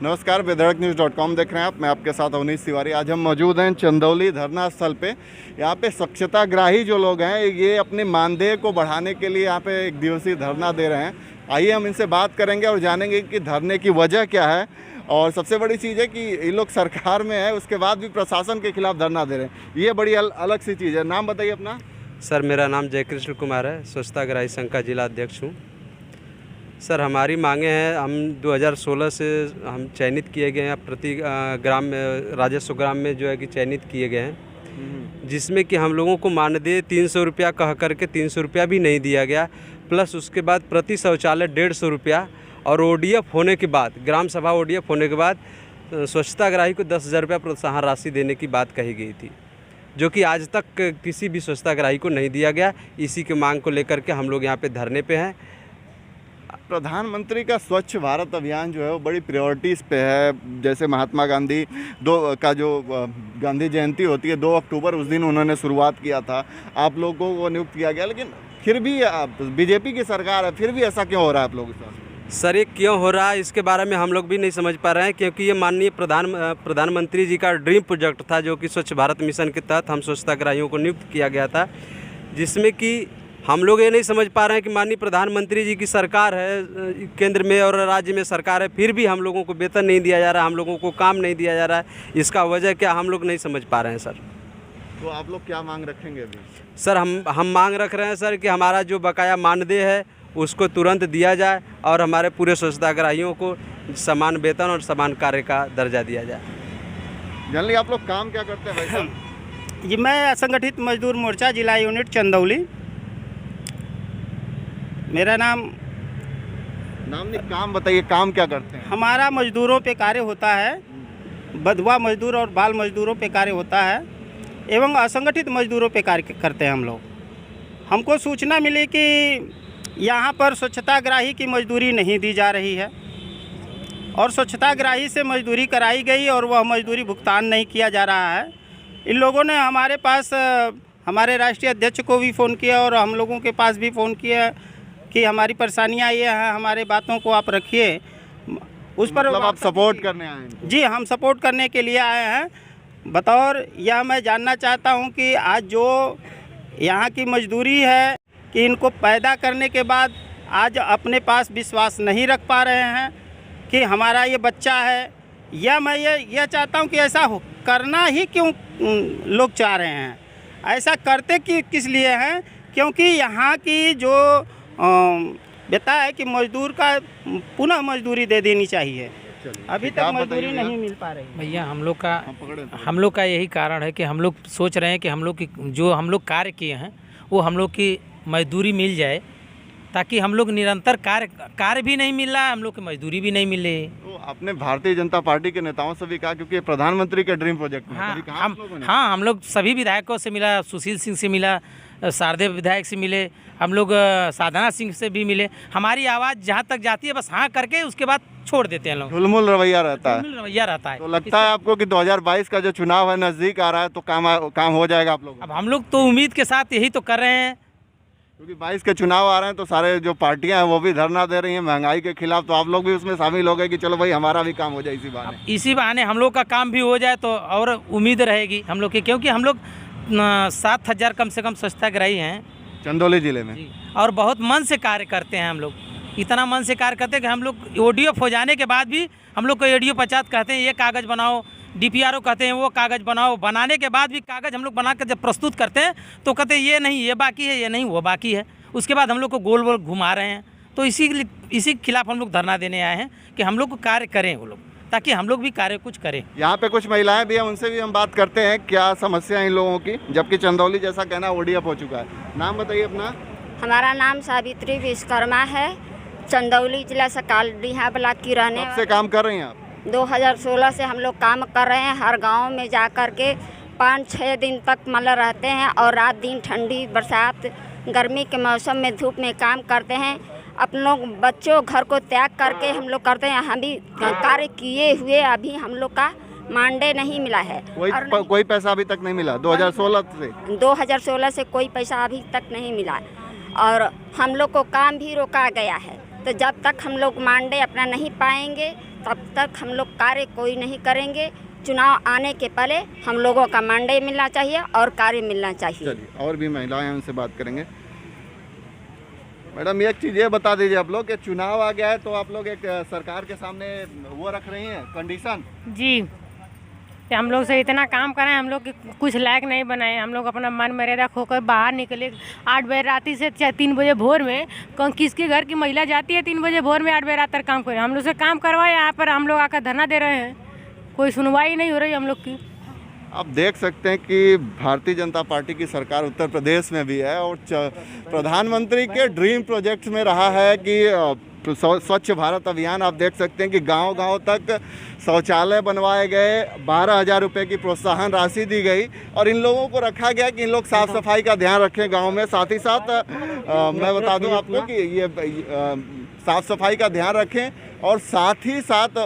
नमस्कार, विदर्भन्यूज़.com देख रहे हैं आप। मैं आपके साथ अवनीश तिवारी। आज हम मौजूद हैं चंदौली धरना स्थल पे। यहाँ पे स्वच्छताग्राही जो लोग हैं ये अपने मानदेय को बढ़ाने के लिए यहाँ पे एक दिवसीय धरना दे रहे हैं। आइए हम इनसे बात करेंगे और जानेंगे कि धरने की वजह क्या है। और सबसे बड़ी चीज़ है कि ये लोग सरकार में है, उसके बाद भी प्रशासन के खिलाफ धरना दे रहे हैं। ये बड़ी अलग सी चीज़ है। नाम बताइए अपना। सर, मेरा नाम जयकृष्ण कुमार है, स्वच्छताग्राही संघ का जिला अध्यक्ष हूँ। सर, हमारी मांगे हैं, हम 2016 से हम चयनित किए गए हैं, प्रति ग्राम में राजस्व ग्राम में जो है कि चयनित किए गए हैं, जिसमें कि हम लोगों को मानदेय 300 रुपया कह करके 300 रुपया भी नहीं दिया गया, प्लस उसके बाद प्रति शौचालय 150 रुपया, और ODF होने के बाद, ग्राम सभा ODF होने के बाद स्वच्छताग्राही को 10,000 रुपया प्रोत्साहन राशि देने की बात कही गई थी, जो कि आज तक किसी भी स्वच्छताग्राही को नहीं दिया गया। इसी की मांग को लेकर के हम लोग यहाँ पे धरने पे हैं। प्रधानमंत्री का स्वच्छ भारत अभियान जो है वो बड़ी प्रायोरिटीज़ पे है। जैसे महात्मा गांधी का जो गांधी जयंती होती है 2 अक्टूबर, उस दिन उन्होंने शुरुआत किया था, आप लोगों को नियुक्त किया गया। लेकिन फिर भी बीजेपी की सरकार है, फिर भी ऐसा क्यों हो रहा है आप लोगों के साथ? सर, ये क्यों हो रहा है इसके बारे में हम लोग भी नहीं समझ पा रहे हैं, क्योंकि ये माननीय प्रधानमंत्री जी का ड्रीम प्रोजेक्ट था, जो कि स्वच्छ भारत मिशन के तहत हम स्वच्छताग्राहियों को नियुक्त किया गया था, जिसमें कि हम लोग ये नहीं समझ पा रहे हैं कि माननीय प्रधानमंत्री जी की सरकार है, केंद्र में और राज्य में सरकार है, फिर भी हम लोगों को वेतन नहीं दिया जा रहा, हम लोगों को काम नहीं दिया जा रहा है। इसका वजह क्या, हम लोग नहीं समझ पा रहे हैं सर। तो आप लोग क्या मांग रखेंगे अभी? सर, हम मांग रख रहे हैं सर कि हमारा जो बकाया मानदेय है उसको तुरंत दिया जाए और हमारे पूरे स्वच्छताग्राहियों को समान वेतन और समान कार्य का दर्जा दिया जाए। जनरली आप लोग काम क्या करते हैं भाई साहब? जी, मैं असंगठित मजदूर मोर्चा जिला यूनिट चंदौली। मेरा नाम नहीं, काम बताइए, काम क्या करते हैं? हमारा मजदूरों पे कार्य होता है, बधवा मजदूर और बाल मजदूरों पे कार्य होता है, एवं असंगठित मजदूरों पे कार्य करते हैं हम लोग। हमको सूचना मिली कि यहाँ पर स्वच्छताग्राही की मजदूरी नहीं दी जा रही है और स्वच्छताग्राही से मजदूरी कराई गई और वह मजदूरी भुगतान नहीं किया जा रहा है। इन लोगों ने हमारे पास, हमारे राष्ट्रीय अध्यक्ष को भी फ़ोन किया और हम लोगों के पास भी फ़ोन किया कि हमारी परेशानियाँ ये हैं, हमारे बातों को आप रखिए। उस पर मतलब आप सपोर्ट करने आए हैं? जी, हम सपोर्ट करने के लिए आए हैं। बतौर यह मैं जानना चाहता हूं कि आज जो यहाँ की मजदूरी है कि इनको पैदा करने के बाद आज अपने पास विश्वास नहीं रख पा रहे हैं कि हमारा ये बच्चा है, या मैं ये चाहता हूं कि ऐसा हो करना ही क्यों लोग चाह रहे हैं, ऐसा करते कि किस लिए हैं? क्योंकि यहाँ की जो बेटा है कि मजदूर का पुनः मजदूरी दे देनी चाहिए। अभी तक मजदूरी नहीं मिल पा रही। भैया, हम लोग का यही कारण है कि हम लोग सोच रहे हैं कि हम लोग की जो हम लोग कार्य किए हैं वो हम लोग की मजदूरी मिल जाए, ताकि हम लोग निरंतर कार्य भी नहीं मिल रहा है, हम लोग की मजदूरी भी नहीं मिले। तो आपने भारतीय जनता पार्टी के नेताओं से भी कहा, क्योंकि प्रधानमंत्री के ड्रीम प्रोजेक्ट में हम लोग सभी विधायकों से मिला, सुशील सिंह से मिला, शारदेव विधायक से मिले, हम लोग साधना सिंह से भी मिले। हमारी आवाज़ जहाँ तक जाती है बस हाँ करके उसके बाद छोड़ देते हैं लोग। ढुलमुल रवैया रहता है। तो लगता है आपको कि 2022 का जो चुनाव है नज़दीक आ रहा है, तो काम हो जाएगा आप लोग? अब हम लोग तो उम्मीद के साथ यही तो कर रहे हैं, क्योंकि 22 के चुनाव आ रहे हैं तो सारे जो पार्टियां हैं वो भी धरना दे रही हैं महंगाई के खिलाफ, तो आप लोग भी उसमें शामिल हो गए कि चलो भाई हमारा भी काम हो जाए इसी बहाने हम लोग का काम भी हो जाए तो और उम्मीद रहेगी हम लोग की, क्योंकि हम लोग 7,000 कम से कम स्वच्छताग्राही हैं चंदौली जिले में, और बहुत मन से कार्य करते हैं। हम लोग इतना मन से कार्य करते हैं कि हम लोग ODF हो जाने के बाद भी हम लोग को ADO पंचायत कहते हैं ये कागज़ बनाओ, DPRO कहते हैं वो कागज़ बनाओ, बनाने के बाद भी कागज़ हम लोग बना कर जब प्रस्तुत करते हैं तो कहते हैं ये नहीं ये बाकी है, ये नहीं वो बाकी है। उसके बाद हम लोग को गोल गोल घुमा रहे हैं। तो इसी खिलाफ हम लोग धरना देने आए हैं कि हम लोग को कार्य करें वो लोग, ताकि हम लोग भी कार्य कुछ करें। यहाँ पे कुछ महिलाएं भी हैं, उनसे भी हम बात करते हैं क्या समस्या है इन लोगों की, जबकि चंदौली जैसा कहना ODF हो चुका है। नाम बताइए अपना। हमारा नाम सावित्री विश्वकर्मा है, चंदौली जिला सकालडीहा ब्लॉक की रहने। कब से काम कर रही हैं आप? 2016 से हम लोग काम कर रहे हैं। हर गांव में जा कर के 5-6 दिन तक मतलब रहते हैं और रात दिन ठंडी बरसात गर्मी के मौसम में धूप में काम करते हैं। अपन लोग बच्चों घर को त्याग करके हम लोग करते हैं। हम भी कार्य किए हुए अभी हम लोग का मानदेय नहीं मिला है। कोई पैसा अभी तक नहीं मिला 2016 से कोई पैसा अभी तक नहीं मिला और हम लोग को काम भी रोका गया है। तो जब तक हम लोग मानदेय अपना नहीं पाएंगे तब तक हम लोग कार्य कोई नहीं करेंगे। चुनाव आने के पहले हम लोगों का मंडे मिलना चाहिए और कार्य मिलना चाहिए। चलिए और भी महिलाएं हैं, उनसे बात करेंगे। मैडम एक चीज़ ये बता दीजिए आप लोग कि चुनाव आ गया है तो आप लोग एक सरकार के सामने वो रख रही हैं कंडीशन जी कि हम लोग से इतना काम कराएं, हम लोग कुछ लायक नहीं बनाए, हम लोग अपना मन मर्यादा खोकर बाहर निकले 8 बजे रात से 3 बजे भोर में। किसके घर की महिला जाती है 3 बजे भोर में 8 बजे रात तक काम करे? हम लोग से काम करवाए, यहाँ पर हम लोग आकर धरना दे रहे हैं, कोई सुनवाई नहीं हो रही हम लोग की। आप देख सकते हैं कि भारतीय जनता पार्टी की सरकार उत्तर प्रदेश में भी है और प्रधानमंत्री के ड्रीम प्रोजेक्ट्स में रहा है कि स्वच्छ भारत अभियान। आप देख सकते हैं कि गांव-गांव तक शौचालय बनवाए गए, 12,000 रुपये की प्रोत्साहन राशि दी गई और इन लोगों को रखा गया कि इन लोग साफ़ सफाई का ध्यान रखें गांव में। साथ ही साथ मैं बता दूं आपको कि ये साफ़ सफाई का ध्यान रखें और साथ ही साथ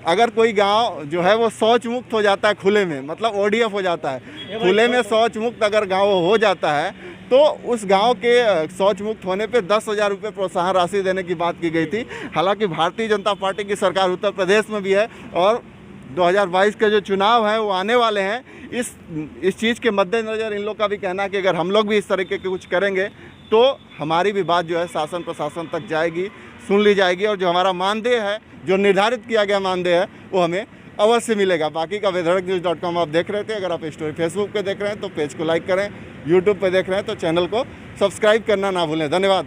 अगर कोई गांव जो है वो शौच मुक्त हो जाता है खुले में, मतलब ODF हो जाता है, खुले में शौच मुक्त अगर गांव हो जाता है तो उस गांव के शौच मुक्त होने पे 10,000 रुपये प्रोत्साहन राशि देने की बात की गई थी। हालांकि भारतीय जनता पार्टी की सरकार उत्तर प्रदेश में भी है और 2022 के जो चुनाव हैं वो आने वाले हैं। इस चीज़ के मद्देनज़र इन लोग का भी कहना है कि अगर हम लोग भी इस तरीके के कुछ करेंगे तो हमारी भी बात जो है शासन प्रशासन तक जाएगी, सुन ली जाएगी और जो हमारा मानदेय है, जो निर्धारित किया गया मानदेय है, वो हमें अवश्य मिलेगा। बाकी का विदर्भन्यूज़.com आप देख रहे थे। अगर आप स्टोरी फेसबुक पे देख रहे हैं तो पेज को लाइक करें, यूट्यूब पे देख रहे हैं तो चैनल को सब्सक्राइब करना ना भूलें। धन्यवाद।